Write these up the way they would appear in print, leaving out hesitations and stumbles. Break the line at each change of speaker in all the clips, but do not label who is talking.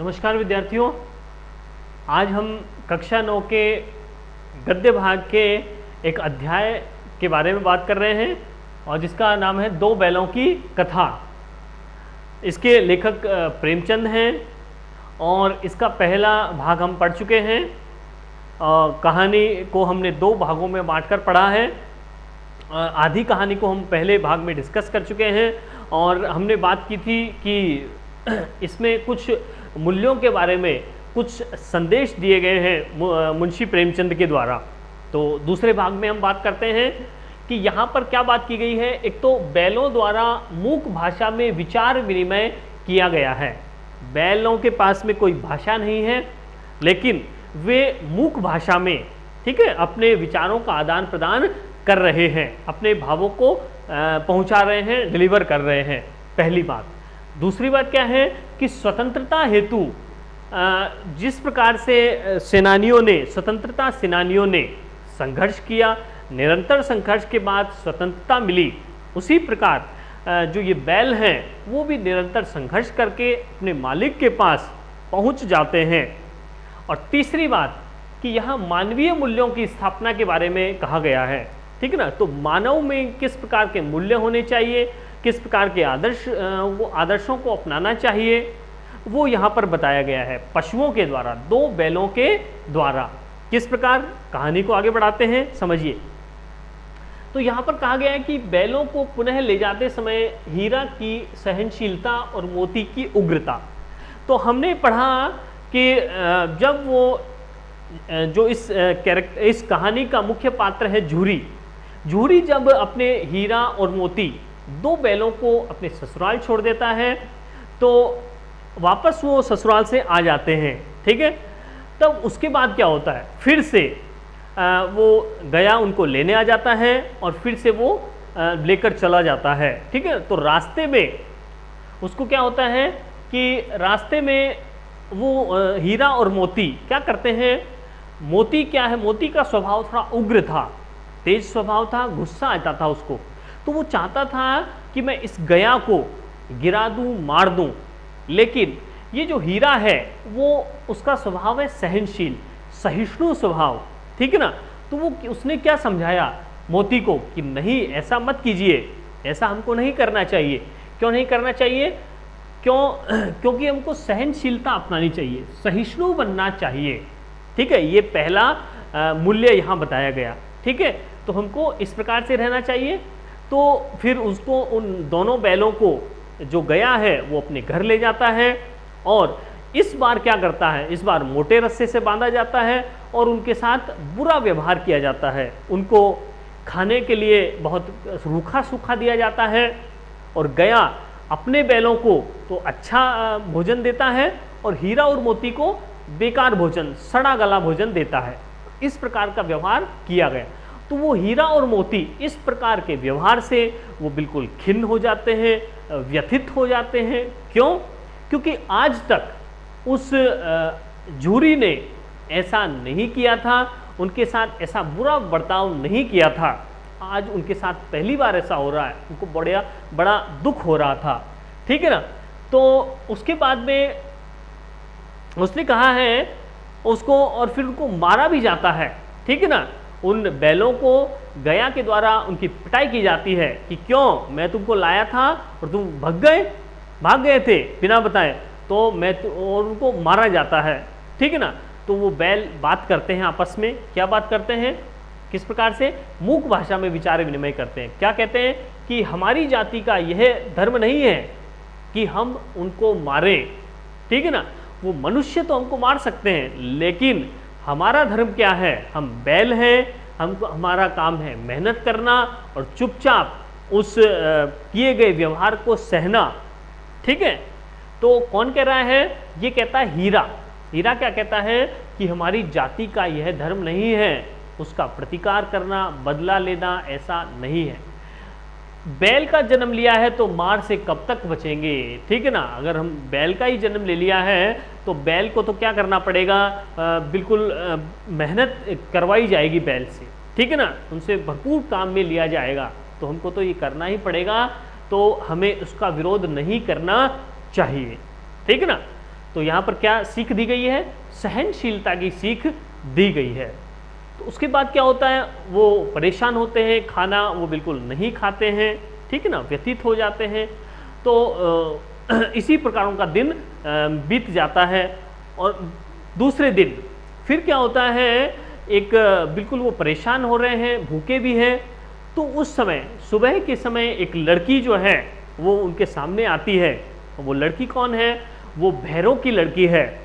नमस्कार विद्यार्थियों, आज हम कक्षा 9 के गद्य भाग के एक अध्याय के बारे में बात कर रहे हैं और जिसका नाम है दो बैलों की कथा। इसके लेखक प्रेमचंद हैं और इसका पहला भाग हम पढ़ चुके हैं। कहानी को हमने दो भागों में बांटकर पढ़ा है। आधी कहानी को हम पहले भाग में डिस्कस कर चुके हैं और हमने बात की थी कि इसमें कुछ मूल्यों के बारे में कुछ संदेश दिए गए हैं मुंशी प्रेमचंद के द्वारा। तो दूसरे भाग में हम बात करते हैं कि यहाँ पर क्या बात की गई है। एक तो बैलों द्वारा मूक भाषा में विचार विनिमय किया गया है। बैलों के पास में कोई भाषा नहीं है, लेकिन वे मूक भाषा में, ठीक है, अपने विचारों का आदान प्रदान कर रहे हैं, अपने भावों को पहुंचा रहे हैं, डिलीवर कर रहे हैं। पहली बात। दूसरी बात क्या है कि स्वतंत्रता हेतु जिस प्रकार से स्वतंत्रता सेनानियों ने संघर्ष किया, निरंतर संघर्ष के बाद स्वतंत्रता मिली, उसी प्रकार जो ये बैल हैं वो भी निरंतर संघर्ष करके अपने मालिक के पास पहुंच जाते हैं। और तीसरी बात कि यहाँ मानवीय मूल्यों की स्थापना के बारे में कहा गया है, ठीक है ना। तो मानव में किस प्रकार के मूल्य होने चाहिए, किस प्रकार के आदर्शों को अपनाना चाहिए, वो यहाँ पर बताया गया है पशुओं के द्वारा, दो बैलों के द्वारा। किस प्रकार कहानी को आगे बढ़ाते हैं, समझिए। तो यहाँ पर कहा गया है कि बैलों को पुनः ले जाते समय हीरा की सहनशीलता और मोती की उग्रता। तो हमने पढ़ा कि जब वो जो इस कहानी का मुख्य पात्र है झूरी जब अपने हीरा और मोती दो बैलों को अपने ससुराल छोड़ देता है तो वापस वो ससुराल से आ जाते हैं, ठीक है। तब उसके बाद क्या होता है, फिर से वो गया उनको लेने आ जाता है और फिर से वो लेकर चला जाता है, ठीक है। तो रास्ते में उसको क्या होता है कि रास्ते में वो हीरा और मोती क्या करते हैं। मोती क्या है, मोती का स्वभाव थोड़ा उग्र था, तेज स्वभाव था, गुस्सा आता था उसको। तो वो चाहता था कि मैं इस गया को गिरा दूं, मार दूं, लेकिन ये जो हीरा है वो उसका स्वभाव है सहनशील, सहिष्णु स्वभाव, ठीक है ना। तो वो उसने क्या समझाया मोती को कि नहीं, ऐसा मत कीजिए, ऐसा हमको नहीं करना चाहिए। क्यों नहीं करना चाहिए? क्योंकि हमको सहनशीलता अपनानी चाहिए, सहिष्णु बनना चाहिए, ठीक है। ये पहला मूल्य यहाँ बताया गया, ठीक है। तो हमको इस प्रकार से रहना चाहिए। तो फिर उसको उन दोनों बैलों को जो गया है वो अपने घर ले जाता है और इस बार क्या करता है, इस बार मोटे रस्से से बांधा जाता है और उनके साथ बुरा व्यवहार किया जाता है। उनको खाने के लिए बहुत रूखा सूखा दिया जाता है और गया अपने बैलों को तो अच्छा भोजन देता है और हीरा और मोती को बेकार भोजन, सड़ा गला भोजन देता है। इस प्रकार का व्यवहार किया गया। तो वो हीरा और मोती इस प्रकार के व्यवहार से वो बिल्कुल खिन्न हो जाते हैं, व्यथित हो जाते हैं। क्यों? क्योंकि आज तक उस झूरी ने ऐसा नहीं किया था, उनके साथ ऐसा बुरा बर्ताव नहीं किया था। आज उनके साथ पहली बार ऐसा हो रहा है, उनको बड़ा दुख हो रहा था, ठीक है ना। तो उसके बाद में उसने कहा है उसको, और फिर उनको मारा भी जाता है, ठीक है ना। उन बैलों को गया के द्वारा उनकी पिटाई की जाती है कि क्यों, मैं तुमको लाया था और तुम भाग गए थे बिना बताए, तो और उनको मारा जाता है, ठीक है ना। तो वो बैल बात करते हैं आपस में। क्या बात करते हैं, किस प्रकार से? मूक भाषा में विचार विनिमय करते हैं। क्या कहते हैं कि हमारी जाति का यह धर्म नहीं है कि हम उनको मारें, ठीक है ना। वो मनुष्य तो हमको मार सकते हैं, लेकिन हमारा धर्म क्या है, हम बैल हैं, हमारा काम है मेहनत करना और चुपचाप उस किए गए व्यवहार को सहना, ठीक है। तो कौन कह रहा है? ये कहता है हीरा क्या कहता है कि हमारी जाति का यह धर्म नहीं है, उसका प्रतिकार करना, बदला लेना ऐसा नहीं है। बैल का जन्म लिया है तो मार से कब तक बचेंगे, ठीक है ना। अगर हम बैल का ही जन्म ले लिया है तो बैल को तो क्या करना पड़ेगा, बिल्कुल मेहनत करवाई जाएगी बैल से, ठीक है ना। उनसे भरपूर काम में लिया जाएगा, तो हमको तो ये करना ही पड़ेगा। तो हमें उसका विरोध नहीं करना चाहिए, ठीक है ना। तो यहाँ पर क्या सीख दी गई है? सहनशीलता की सीख दी गई है। तो उसके बाद क्या होता है, वो परेशान होते हैं, खाना वो बिल्कुल नहीं खाते हैं, ठीक है ना, व्यतीत हो जाते हैं। तो इसी प्रकार का दिन बीत जाता है। और दूसरे दिन फिर क्या होता है, एक बिल्कुल वो परेशान हो रहे हैं, भूखे भी हैं। तो उस समय सुबह के समय एक लड़की जो है वो उनके सामने आती है। वो लड़की कौन है? वो भैरव की लड़की है,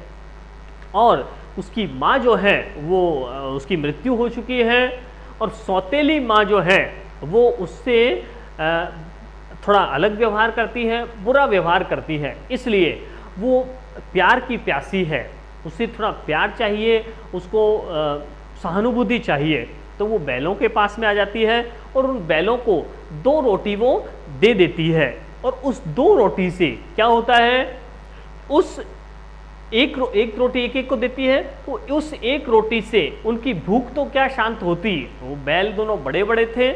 और उसकी माँ जो है वो उसकी मृत्यु हो चुकी है, और सौतेली माँ जो है वो उससे थोड़ा अलग व्यवहार करती है, बुरा व्यवहार करती है। इसलिए वो प्यार की प्यासी है, उसे थोड़ा प्यार चाहिए, उसको सहानुभूति चाहिए। तो वो बैलों के पास में आ जाती है और उन बैलों को 2 रोटी वो दे देती है। और उस 2 रोटी से क्या होता है, उस एक रोटी एक को देती है, तो उस एक रोटी से उनकी भूख तो क्या शांत होती। वो बैल दोनों बड़े बड़े थे,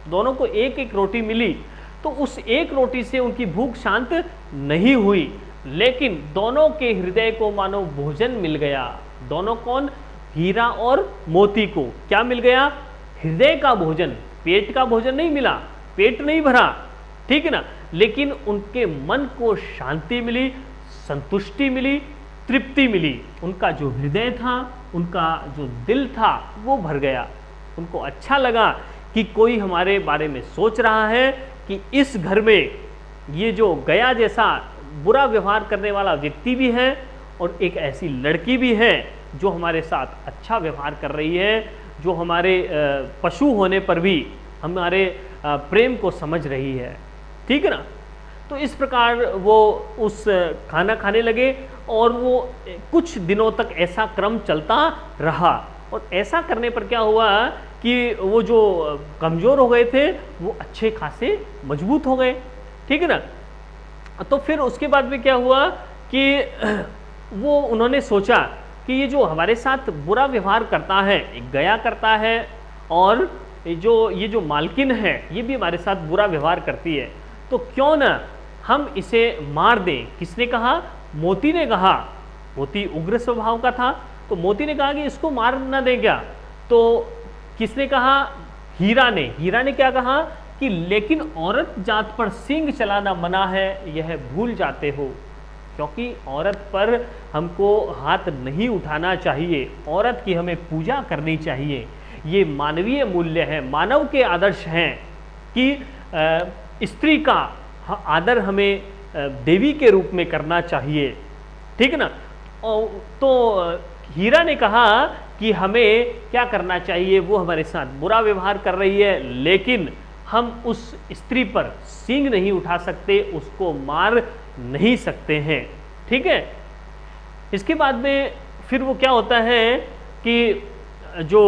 दोनों को एक रोटी मिली, तो उस एक रोटी से उनकी भूख शांत नहीं हुई, लेकिन दोनों के हृदय को मानो भोजन मिल गया। दोनों कौन? हीरा और मोती को क्या मिल गया? हृदय का भोजन। पेट का भोजन नहीं मिला, पेट नहीं भरा, ठीक है ना, लेकिन उनके मन को शांति मिली, संतुष्टि मिली, तृप्ति मिली। उनका जो हृदय था, उनका जो दिल था, वो भर गया। उनको अच्छा लगा कि कोई हमारे बारे में सोच रहा है कि इस घर में ये जो गया जैसा बुरा व्यवहार करने वाला व्यक्ति भी है, और एक ऐसी लड़की भी है जो हमारे साथ अच्छा व्यवहार कर रही है, जो हमारे पशु होने पर भी हमारे प्रेम को समझ रही है, ठीक है ना। तो इस प्रकार वो उस खाना खाने लगे, और वो कुछ दिनों तक ऐसा क्रम चलता रहा। और ऐसा करने पर क्या हुआ कि वो जो कमज़ोर हो गए थे वो अच्छे खासे मजबूत हो गए, ठीक है ना। तो फिर उसके बाद में क्या हुआ कि वो उन्होंने सोचा कि ये जो हमारे साथ बुरा व्यवहार करता है, गया करता है, और ये जो मालकिन है ये भी हमारे साथ बुरा व्यवहार करती है, तो क्यों ना हम इसे मार दें। किसने कहा? मोती ने कहा। मोती उग्र स्वभाव का था, तो मोती ने कहा कि इसको मार ना दें क्या। तो किसने कहा? हीरा ने। हीरा ने क्या कहा कि लेकिन औरत जात पर सींग चलाना मना है, यह भूल जाते हो। क्योंकि औरत पर हमको हाथ नहीं उठाना चाहिए, औरत की हमें पूजा करनी चाहिए। ये मानवीय मूल्य है, मानव के आदर्श हैं कि स्त्री का आदर हमें देवी के रूप में करना चाहिए, ठीक है ना। तो हीरा ने कहा कि हमें क्या करना चाहिए, वो हमारे साथ बुरा व्यवहार कर रही है, लेकिन हम उस स्त्री पर सींग नहीं उठा सकते, उसको मार नहीं सकते हैं, ठीक है। इसके बाद में फिर वो क्या होता है कि जो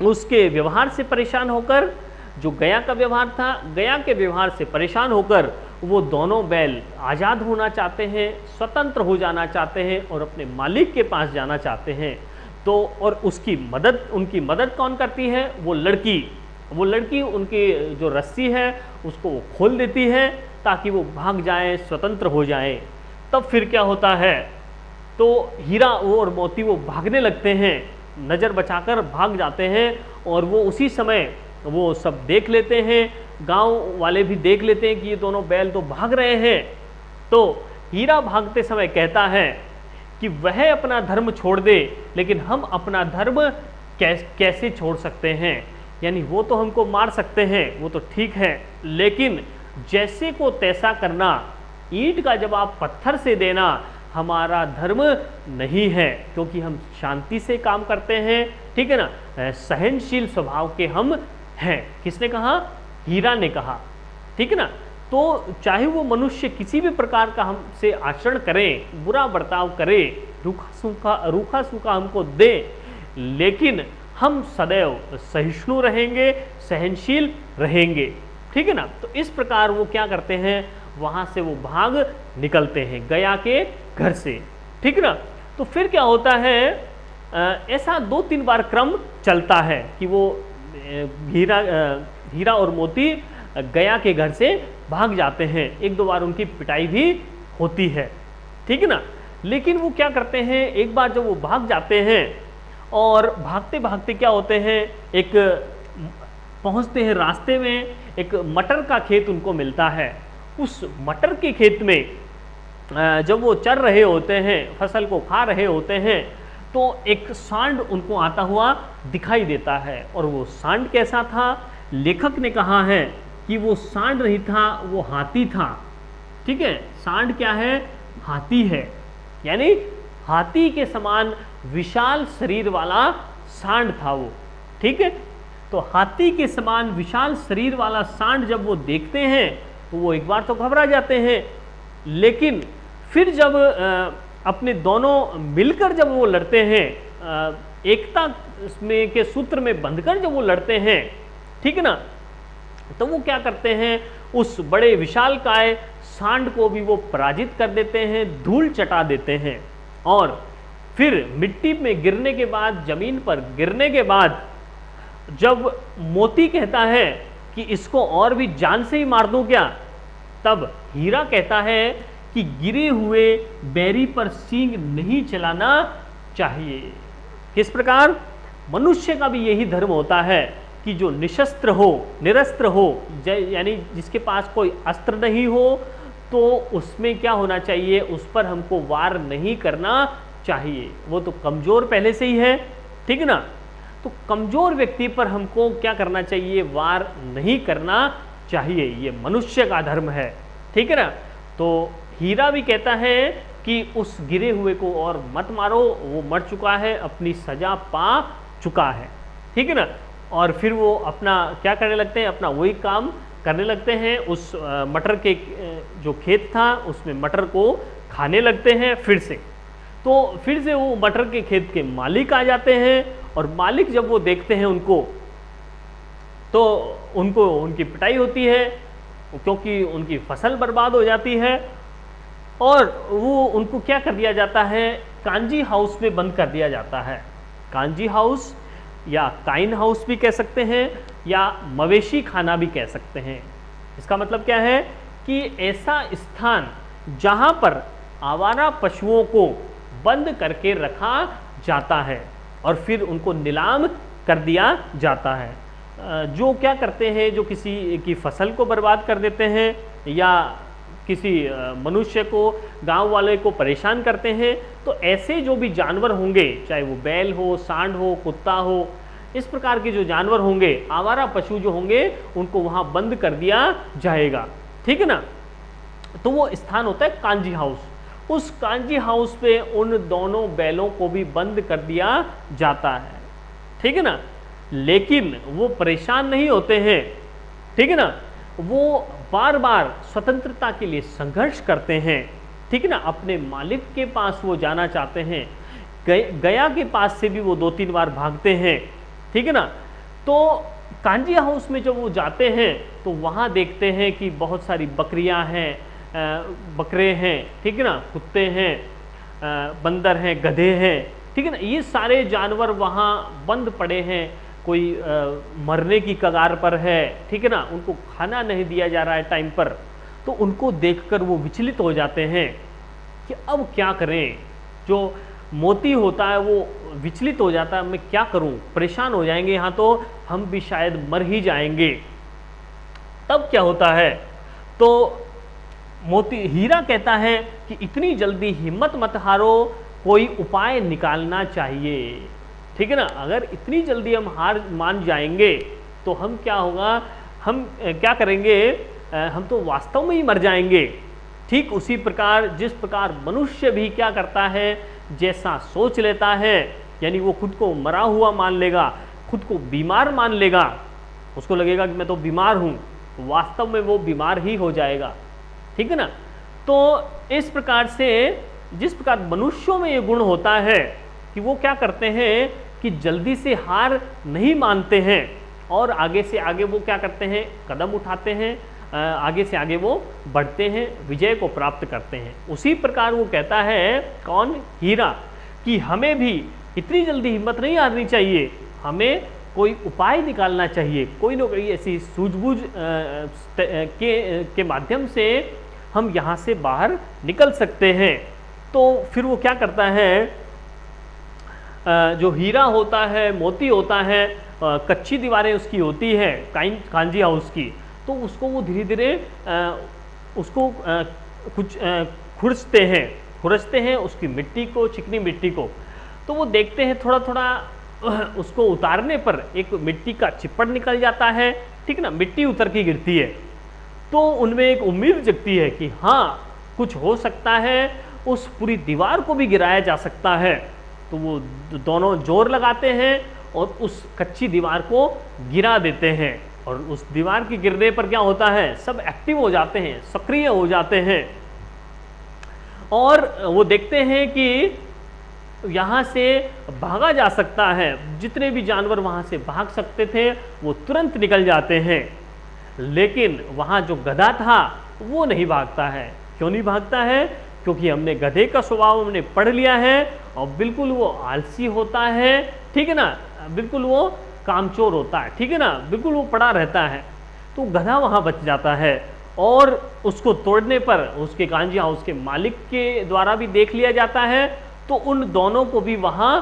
उसके व्यवहार से परेशान होकर, जो गया का व्यवहार था, गया के व्यवहार से परेशान होकर वो दोनों बैल आज़ाद होना चाहते हैं, स्वतंत्र हो जाना चाहते हैं और अपने मालिक के पास जाना चाहते हैं। तो और उनकी मदद कौन करती है? वो लड़की उनकी जो रस्सी है उसको वो खोल देती है ताकि वो भाग जाएं, स्वतंत्र हो जाएं। तब फिर क्या होता है, तो हीरा और मोती वो भागने लगते हैं, नज़र बचाकर भाग जाते हैं, और वो उसी समय वो सब देख लेते हैं, गांव वाले भी देख लेते हैं कि ये दोनों बैल तो भाग रहे हैं। तो हीरा भागते समय कहता है कि वह अपना धर्म छोड़ दे, लेकिन हम अपना धर्म कैसे छोड़ सकते हैं। यानी वो तो हमको मार सकते हैं, वो तो ठीक है, लेकिन जैसे को तैसा करना, ईंट का जवाब पत्थर से देना हमारा धर्म नहीं है, क्योंकि हम शांति से काम करते हैं, ठीक है ना, सहनशील स्वभाव के हम हैं। किसने कहा? हीरा ने कहा, ठीक है ना। तो चाहे वो मनुष्य किसी भी प्रकार का हमसे आचरण करें, बुरा बर्ताव करे, रूखा सूखा हमको दे, लेकिन हम सदैव सहिष्णु रहेंगे, सहनशील रहेंगे, ठीक है ना। तो इस प्रकार वो क्या करते हैं, वहां से वो भाग निकलते हैं गया के घर से, ठीक है ना। तो फिर क्या होता है, ऐसा 2-3 बार क्रम चलता है कि वो हीरा और मोती गया के घर से भाग जाते हैं। 1-2 बार उनकी पिटाई भी होती है, ठीक है ना। लेकिन वो क्या करते हैं, एक बार जब वो भाग जाते हैं और भागते भागते क्या होते हैं, एक पहुंचते हैं रास्ते में, एक मटर का खेत उनको मिलता है। उस मटर के खेत में जब वो चर रहे होते हैं, फसल को खा रहे होते हैं, तो एक सांड उनको आता हुआ दिखाई देता है। और वो सांड कैसा था, लेखक ने कहा है कि वो सांड नहीं था, वो हाथी था। ठीक है, सांड क्या है, हाथी है, यानी हाथी के समान विशाल शरीर वाला सांड था वो। ठीक है, तो हाथी के समान विशाल शरीर वाला सांड जब वो देखते हैं तो वो एक बार तो घबरा जाते हैं, लेकिन फिर जब अपने दोनों मिलकर जब वो लड़ते हैं, एकता में के सूत्र में बंधकर जब वो लड़ते हैं, ठीक है ना, तो वो क्या करते हैं, उस बड़े विशालकाय सांड को भी वो पराजित कर देते हैं, धूल चटा देते हैं। और फिर मिट्टी में गिरने के बाद, जमीन पर गिरने के बाद, जब मोती कहता है कि इसको और भी जान से ही मार दूं क्या, तब हीरा कहता है कि गिरे हुए बैरी पर सींग नहीं चलाना चाहिए। किस प्रकार, मनुष्य का भी यही धर्म होता है कि जो निशस्त्र हो, निरस्त्र हो, यानी जिसके पास कोई अस्त्र नहीं हो, तो उसमें क्या होना चाहिए, उस पर हमको वार नहीं करना चाहिए। वो तो कमजोर पहले से ही है, ठीक है ना, तो कमजोर व्यक्ति पर हमको क्या करना चाहिए, वार नहीं करना चाहिए। ये मनुष्य का धर्म है, ठीक है ना। तो हीरा भी कहता है कि उस गिरे हुए को और मत मारो, वो मर चुका है, अपनी सजा पा चुका है, ठीक है ना। और फिर वो अपना क्या करने लगते हैं, अपना वही काम करने लगते हैं। उस मटर के जो खेत था उसमें मटर को खाने लगते हैं फिर से। तो फिर से वो मटर के खेत के मालिक आ जाते हैं, और मालिक जब वो देखते हैं उनको, तो उनको उनकी पिटाई होती है, क्योंकि उनकी फसल बर्बाद हो जाती है। और वो उनको क्या कर दिया जाता है, कांजी हाउस में बंद कर दिया जाता है। कांजी हाउस या काइन हाउस भी कह सकते हैं, या मवेशी खाना भी कह सकते हैं। इसका मतलब क्या है कि ऐसा स्थान जहां पर आवारा पशुओं को बंद करके रखा जाता है और फिर उनको नीलाम कर दिया जाता है। जो क्या करते हैं, जो किसी की फसल को बर्बाद कर देते हैं या किसी मनुष्य को, गांव वाले को परेशान करते हैं, तो ऐसे जो भी जानवर होंगे, चाहे वो बैल हो, सांड हो, कुत्ता हो, इस प्रकार के जो जानवर होंगे, आवारा पशु जो होंगे, उनको वहां बंद कर दिया जाएगा, ठीक है ना। तो वो स्थान होता है कांजी हाउस। उस कांजी हाउस पे उन दोनों बैलों को भी बंद कर दिया जाता है, ठीक है ना। लेकिन वो परेशान नहीं होते हैं, ठीक है ना, वो बार बार स्वतंत्रता के लिए संघर्ष करते हैं, ठीक है ना। अपने मालिक के पास वो जाना चाहते हैं, गया के पास से भी वो 2-3 बार भागते हैं, ठीक है ना। तो कांजी हाउस में जब वो जाते हैं तो वहाँ देखते हैं कि बहुत सारी बकरियाँ हैं, बकरे हैं, ठीक है ना, कुत्ते हैं, बंदर हैं, गधे हैं, ठीक है ना। ये सारे जानवर वहाँ बंद पड़े हैं, कोई मरने की कगार पर है, ठीक है ना, उनको खाना नहीं दिया जा रहा है टाइम पर। तो उनको देखकर वो विचलित हो जाते हैं कि अब क्या करें। जो मोती होता है वो विचलित हो जाता है, मैं क्या करूं, परेशान हो जाएंगे यहाँ, तो हम भी शायद मर ही जाएंगे। तब क्या होता है, तो मोती हीरा कहता है कि इतनी जल्दी हिम्मत मत हारो, कोई उपाय निकालना चाहिए, ठीक है ना। अगर इतनी जल्दी हम हार मान जाएंगे तो हम क्या होगा, हम क्या करेंगे, हम तो वास्तव में ही मर जाएंगे। ठीक उसी प्रकार जिस प्रकार मनुष्य भी क्या करता है, जैसा सोच लेता है, यानी वो खुद को मरा हुआ मान लेगा, खुद को बीमार मान लेगा, उसको लगेगा कि मैं तो बीमार हूँ, वास्तव में वो बीमार ही हो जाएगा, ठीक है ना। तो इस प्रकार से जिस प्रकार मनुष्यों में ये गुण होता है कि वो क्या करते हैं कि जल्दी से हार नहीं मानते हैं और आगे से आगे वो क्या करते हैं, कदम उठाते हैं, आगे से आगे वो बढ़ते हैं, विजय को प्राप्त करते हैं। उसी प्रकार वो कहता है, कौन, हीरा, कि हमें भी इतनी जल्दी हिम्मत नहीं हारनी चाहिए, हमें कोई उपाय निकालना चाहिए, कोई ना कोई ऐसी सूझबूझ के माध्यम से हम यहाँ से बाहर निकल सकते हैं, तो फिर वो क्या करता है, जो हीरा होता है, मोती होता है, कच्ची दीवारें उसकी होती है कांजी हाउस की, तो उसको वो धीरे धीरे उसको कुछ खुरचते हैं उसकी मिट्टी को, चिकनी मिट्टी को। तो वो देखते हैं थोड़ा थोड़ा उसको उतारने पर एक मिट्टी का चिप्पड़ निकल जाता है, ठीक ना, मिट्टी उतर के गिरती है। तो उनमें एक उम्मीद जगती है कि हाँ कुछ हो सकता है, उस पूरी दीवार को भी गिराया जा सकता है। तो वो दोनों जोर लगाते हैं और उस कच्ची दीवार को गिरा देते हैं, और उस दीवार के गिरने पर क्या होता है, सब एक्टिव हो जाते हैं, सक्रिय हो जाते हैं, और वो देखते हैं कि यहाँ से भागा जा सकता है। जितने भी जानवर वहाँ से भाग सकते थे वो तुरंत निकल जाते हैं, लेकिन वहाँ जो गधा था वो नहीं भागता है। क्यों नहीं भागता है? क्योंकि हमने गधे का स्वभाव हमने पढ़ लिया है, और बिल्कुल वो आलसी होता है, ठीक है ना, बिल्कुल वो कामचोर होता है, ठीक है ना, बिल्कुल वो पड़ा रहता है। तो गधा वहाँ बच जाता है, और उसको तोड़ने पर उसके कांजी हाउस के मालिक के द्वारा भी देख लिया जाता है, तो उन दोनों को भी वहाँ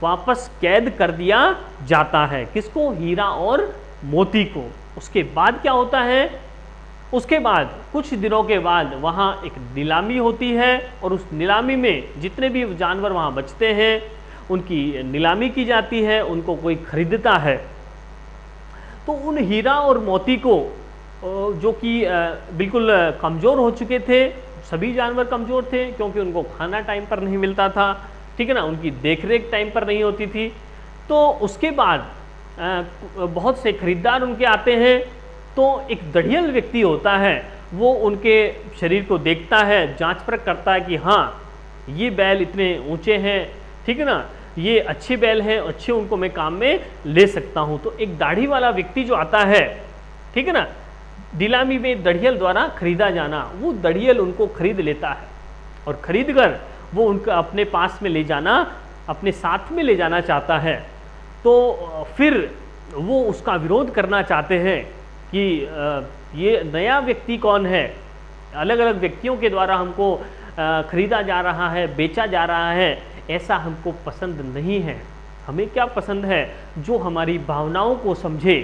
वापस कैद कर दिया जाता है। किसको? हीरा और मोती को। उसके बाद क्या होता है, उसके बाद कुछ दिनों के बाद वहाँ एक नीलामी होती है, और उस नीलामी में जितने भी जानवर वहाँ बचते हैं उनकी नीलामी की जाती है, उनको कोई खरीदता है। तो उन हीरा और मोती को, जो कि बिल्कुल कमज़ोर हो चुके थे, सभी जानवर कमज़ोर थे क्योंकि उनको खाना टाइम पर नहीं मिलता था, ठीक है ना, उनकी देखरेख टाइम पर नहीं होती थी। तो उसके बाद बहुत से खरीदार उनके आते हैं। तो एक दढ़ियल व्यक्ति होता है, वो उनके शरीर को देखता है, जांच परख करता है कि हाँ ये बैल इतने ऊंचे हैं, ठीक है ना, ये अच्छे बैल हैं, अच्छे, उनको मैं काम में ले सकता हूँ। तो एक दाढ़ी वाला व्यक्ति जो आता है, ठीक है ना, नीलामी में दढ़ियल द्वारा खरीदा जाना, वो दढ़ियल उनको खरीद लेता है, और खरीद कर वो उनका अपने पास में ले जाना, अपने साथ में ले जाना चाहता है। तो फिर वो उसका विरोध करना चाहते हैं कि ये नया व्यक्ति कौन है, अलग अलग व्यक्तियों के द्वारा हमको खरीदा जा रहा है, बेचा जा रहा है, ऐसा हमको पसंद नहीं है। हमें क्या पसंद है? जो हमारी भावनाओं को समझे।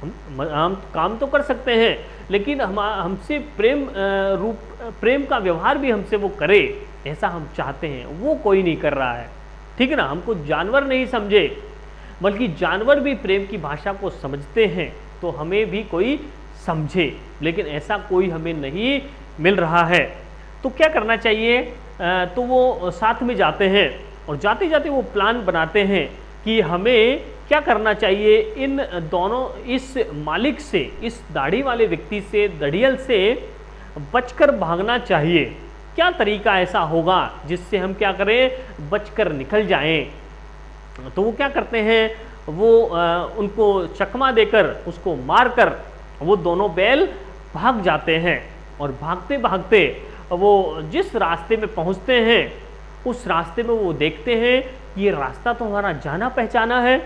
हम काम तो कर सकते हैं, लेकिन हमसे प्रेम का व्यवहार भी हमसे वो करे, ऐसा हम चाहते हैं। वो कोई नहीं कर रहा है, ठीक है ना। हमको जानवर नहीं समझे, बल्कि जानवर भी प्रेम की भाषा को समझते हैं, तो हमें भी कोई समझे, लेकिन ऐसा कोई हमें नहीं मिल रहा है। तो क्या करना चाहिए? तो वो साथ में जाते हैं, और जाते जाते वो प्लान बनाते हैं कि हमें क्या करना चाहिए। इन दोनों, इस मालिक से, इस दाढ़ी वाले व्यक्ति से, दढ़ियल से बचकर भागना चाहिए। क्या तरीका ऐसा होगा जिससे हम क्या करें, बचकर निकल जाएं। तो वो क्या करते हैं, वो उनको चकमा देकर, उसको मारकर वो दोनों बैल भाग जाते हैं। और भागते भागते वो जिस रास्ते में पहुंचते हैं, उस रास्ते में वो देखते हैं कि ये रास्ता तो हमारा जाना पहचाना है,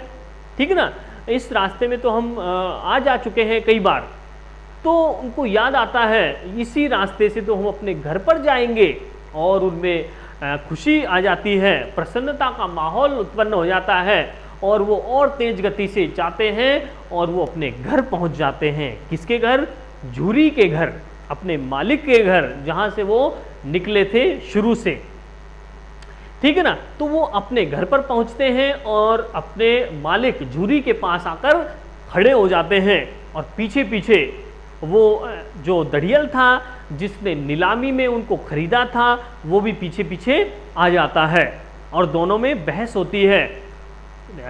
ठीक है ना, इस रास्ते में तो हम आ जा चुके हैं कई बार। तो उनको याद आता है, इसी रास्ते से तो हम अपने घर पर जाएंगे, और उनमें खुशी आ जाती है, प्रसन्नता का माहौल उत्पन्न हो जाता है, और वो और तेज गति से जाते हैं और वो अपने घर पहुंच जाते हैं। किसके घर? झूरी के घर, अपने मालिक के घर, जहां से वो निकले थे शुरू से, ठीक है ना। तो वो अपने घर पर पहुंचते हैं और अपने मालिक झूरी के पास आकर खड़े हो जाते हैं, और पीछे पीछे वो जो दढ़ियल था जिसने नीलामी में उनको खरीदा था, वो भी पीछे पीछे आ जाता है, और दोनों में बहस होती है।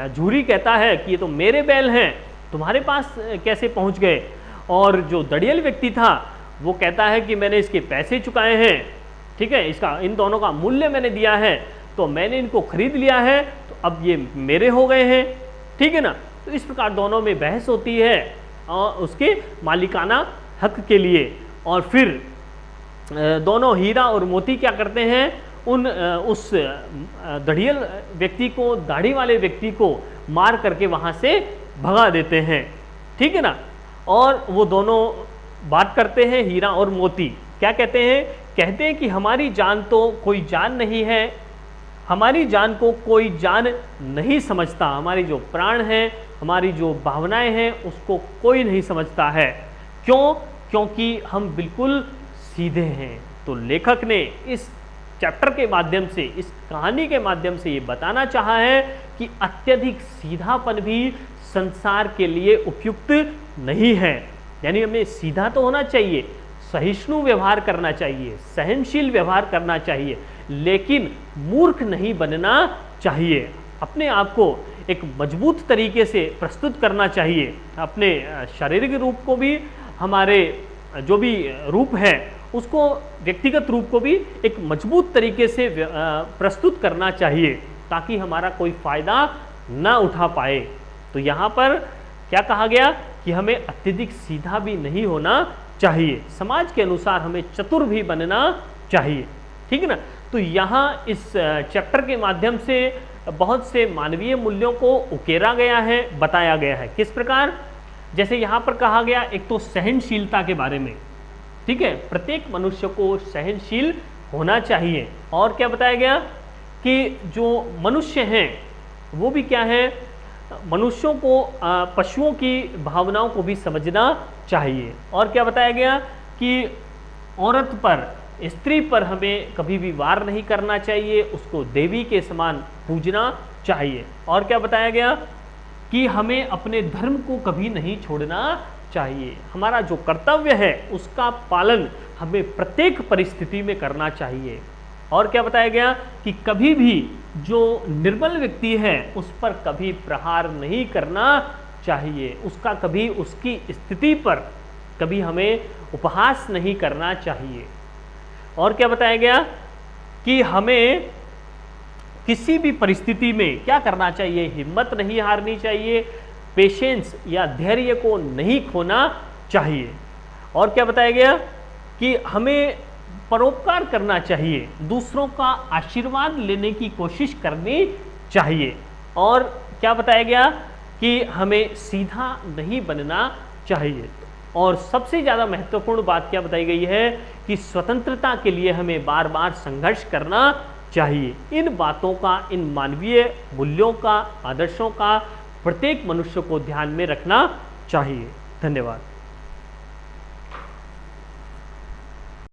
झूरी कहता है कि ये तो मेरे बैल हैं, तुम्हारे पास कैसे पहुंच गए? और जो दढ़ियल व्यक्ति था वो कहता है कि मैंने इसके पैसे चुकाए हैं, ठीक है, इसका, इन दोनों का मूल्य मैंने दिया है, तो मैंने इनको खरीद लिया है, तो अब ये मेरे हो गए हैं, ठीक है ना। तो इस प्रकार दोनों में बहस होती है, और उसके मालिकाना हक के लिए। और फिर दोनों हीरा और मोती क्या करते हैं, उस दढ़ियल व्यक्ति को, दाढ़ी वाले व्यक्ति को मार करके वहाँ से भगा देते हैं, ठीक है ना। और वो दोनों बात करते हैं, हीरा और मोती क्या कहते हैं कहते हैं कि हमारी जान तो कोई जान नहीं है, हमारी जान को कोई जान नहीं समझता, हमारी जो प्राण है, हमारी जो भावनाएं हैं, उसको कोई नहीं समझता है। क्यों? क्योंकि हम बिल्कुल सीधे हैं। तो लेखक ने इस चैप्टर के माध्यम से, इस कहानी के माध्यम से ये बताना चाहा है कि अत्यधिक सीधापन भी संसार के लिए उपयुक्त नहीं है। यानी हमें सीधा तो होना चाहिए, सहिष्णु व्यवहार करना चाहिए, सहनशील व्यवहार करना चाहिए, लेकिन मूर्ख नहीं बनना चाहिए। अपने आप को एक मजबूत तरीके से प्रस्तुत करना चाहिए, अपने शारीरिक रूप को भी, हमारे जो भी रूप है उसको, व्यक्तिगत रूप को भी एक मजबूत तरीके से प्रस्तुत करना चाहिए, ताकि हमारा कोई फायदा ना उठा पाए। तो यहाँ पर क्या कहा गया कि हमें अत्यधिक सीधा भी नहीं होना चाहिए, समाज के अनुसार हमें चतुर भी बनना चाहिए। ठीक है ना। तो यहाँ इस चैप्टर के माध्यम से बहुत से मानवीय मूल्यों को उकेरा गया है, बताया गया है। किस प्रकार? जैसे यहाँ पर कहा गया एक तो सहनशीलता के बारे में, ठीक है, प्रत्येक मनुष्य को सहनशील होना चाहिए। और क्या बताया गया कि जो मनुष्य हैं वो भी क्या है, मनुष्यों को पशुओं की भावनाओं को भी समझना चाहिए। और क्या बताया गया कि औरत पर, स्त्री पर हमें कभी भी वार नहीं करना चाहिए, उसको देवी के समान पूजना चाहिए। और क्या बताया गया कि हमें अपने धर्म को कभी नहीं छोड़ना चाहिए, हमारा जो कर्तव्य है उसका पालन हमें प्रत्येक परिस्थिति में करना चाहिए। और क्या बताया गया कि कभी भी जो निर्बल व्यक्ति है उस पर कभी प्रहार नहीं करना चाहिए, उसका कभी, उसकी स्थिति पर कभी हमें उपहास नहीं करना चाहिए। और क्या बताया गया कि हमें किसी भी परिस्थिति में क्या करना चाहिए, हिम्मत नहीं हारनी चाहिए, पेशेंस या धैर्य को नहीं खोना चाहिए। और क्या बताया गया कि हमें परोपकार करना चाहिए, दूसरों का आशीर्वाद लेने की कोशिश करनी चाहिए। और क्या बताया गया कि हमें सीधा नहीं बनना चाहिए। और सबसे ज़्यादा महत्वपूर्ण बात क्या बताई गई है कि स्वतंत्रता के लिए हमें बार बार संघर्ष करना चाहिए। इन बातों का, इन मानवीय मूल्यों का, आदर्शों का प्रत्येक मनुष्य को ध्यान में रखना चाहिए। धन्यवाद।